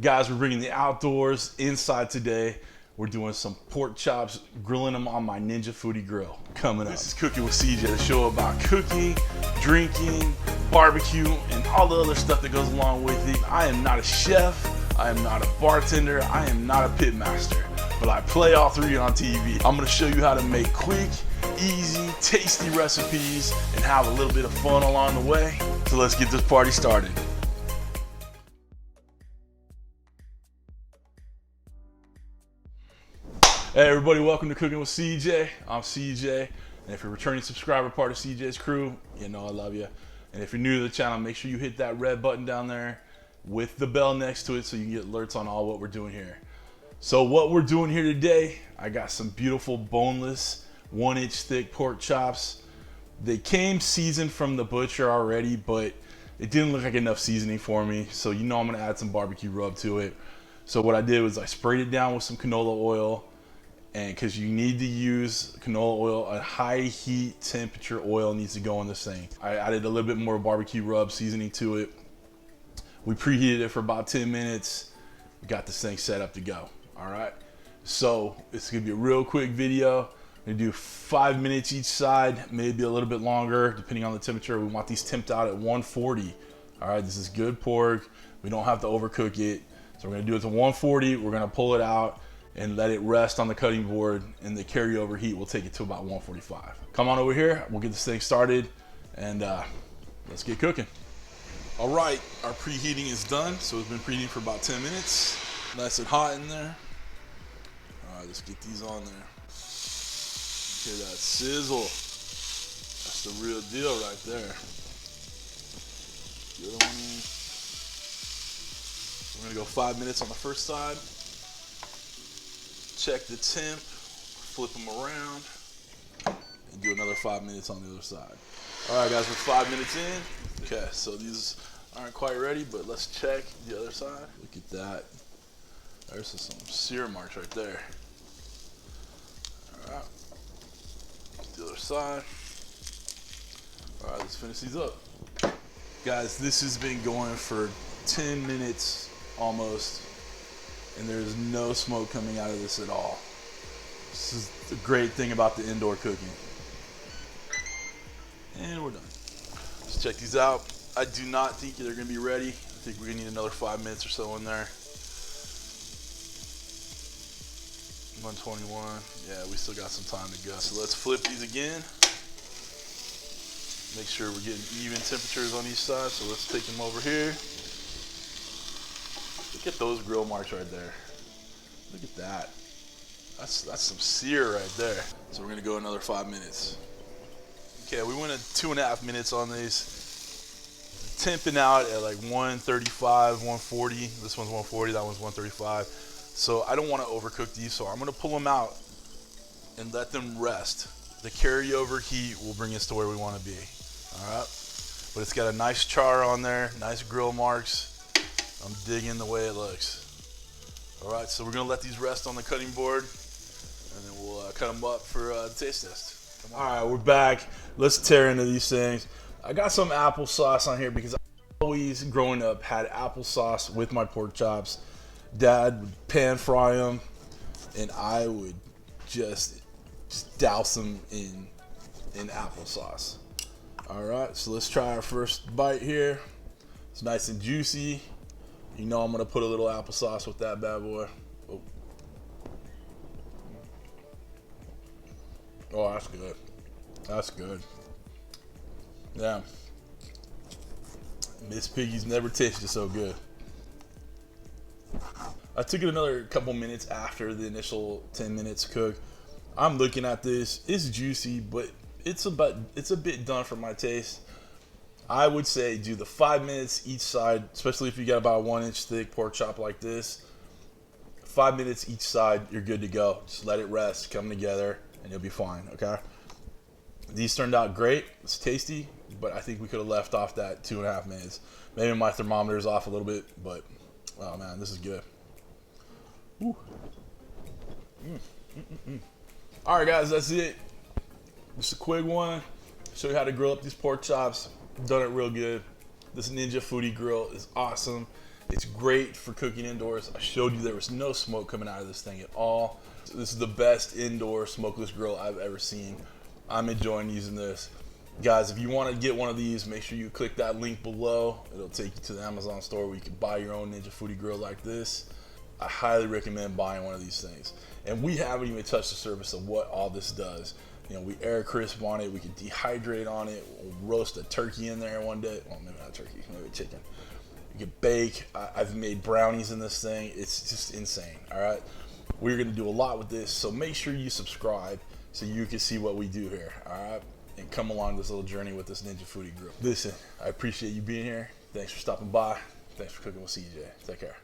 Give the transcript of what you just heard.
Guys, we're bringing the outdoors inside today. We're doing some pork chops, grilling them on my Ninja Foodi Grill coming up. This is Cooking with CJ, the show about cooking, drinking, barbecue, and all the other stuff that goes along with it. I am not a chef, I am not a bartender, I am not a pit master, but I play all three on TV. I'm gonna show you how to make quick, easy, tasty recipes and have a little bit of fun along the way. So let's get this party started. Hey everybody, welcome to Cooking with CJ. I'm CJ, and if you're a returning subscriber, part of CJ's crew, you know I love you. And if you're new to the channel, make sure you hit that red button down there with the bell next to it so you can get alerts on all what we're doing here. So what we're doing here today, I got some beautiful boneless 1-inch thick pork chops. They came seasoned from the butcher already, but it didn't look like enough seasoning for me. So you know I'm gonna add some barbecue rub to it. So what I did was I sprayed it down with some canola oil. And because you need to use canola oil, a high heat temperature oil needs to go in this thing. I added a little bit more barbecue rub seasoning to it. We preheated it for about 10 minutes. We got this thing set up to go. All right. So it's gonna be a real quick video. I'm gonna do 5 minutes each side, maybe a little bit longer, depending on the temperature. We want these temped out at 140. All right, this is good pork. We don't have to overcook it. So we're gonna do it to 140. We're gonna pull it out and let it rest on the cutting board, and the carryover heat will take it to about 145. Come on over here, we'll get this thing started, and let's get cooking. All right, our preheating is done. So it's been preheating for about 10 minutes. Nice and hot in there. All right, let's get these on there. Hear that sizzle. That's the real deal right there. The other one in. We're gonna go 5 minutes on the first side. Check the temp, flip them around, and do another 5 minutes on the other side. All right, guys, we're 5 minutes in. Okay, so these aren't quite ready, but let's check the other side. Look at that. There's some sear marks right there. All right, the other side. All right, let's finish these up. Guys, this has been going for 10 minutes almost. And there's no smoke coming out of this at all. This is the great thing about the indoor cooking. And we're done. Let's check these out. I do not think they're gonna be ready. I think we're gonna need another 5 minutes or so in there. 121, yeah, we still got some time to go. So let's flip these again. Make sure we're getting even temperatures on each side. So let's take them over here. Look at those grill marks right there. Look at that. That's some sear right there. So we're gonna go another 5 minutes. Okay, we went at 2.5 minutes on these. Temping out at like 135, 140. This one's 140, that one's 135. So I don't wanna overcook these, so I'm gonna pull them out and let them rest. The carryover heat will bring us to where we wanna be, all right? But it's got a nice char on there, nice grill marks. I'm digging the way it looks. All right, so we're gonna let these rest on the cutting board, and then we'll cut them up for the taste test. Come on. All right, we're back. Let's tear into these things. I got some applesauce on here because I always, growing up, had applesauce with my pork chops. Dad would pan fry them, and I would just douse them in applesauce. All right, so let's try our first bite here. It's nice and juicy. You know I'm gonna put a little applesauce with that bad boy. Oh, oh, that's good. That's good. Yeah. Miss Piggy's never tasted so good. I took it another couple minutes after the initial 10 minutes cook. I'm looking at this. It's juicy, but it's a bit done for my taste. I would say do the 5 minutes each side, especially if you got about a 1-inch thick pork chop like this. 5 minutes each side, you're good to go. Just let it rest, come together, and you'll be fine, okay? These turned out great. It's tasty, but I think we could have left off that 2.5 minutes. Maybe my thermometer's off a little bit, but oh man, this is good. Ooh. All right, guys, that's it. Just a quick one. Show you how to grill up these pork chops. Done it real good. This Ninja Foodi Grill is awesome. It's great for cooking indoors. I showed you there was no smoke coming out of this thing at all. This is the best indoor smokeless grill I've ever seen. I'm enjoying using this. Guys, if you want to get one of these, make sure you click that link below. It'll take you to the Amazon store where you can buy your own Ninja Foodi Grill like this. I highly recommend buying one of these things. And we haven't even touched the surface of what all this does. You know, we air crisp on it, we can dehydrate on it, we'll roast a turkey in there one day. Well, maybe not turkey, maybe chicken. You can bake. I've made brownies in this thing. It's just insane, all right? We're gonna do a lot with this, so make sure you subscribe so you can see what we do here, all right? And come along this little journey with this Ninja Foodi Grill. Listen, I appreciate you being here. Thanks for stopping by. Thanks for cooking with CJ. Take care.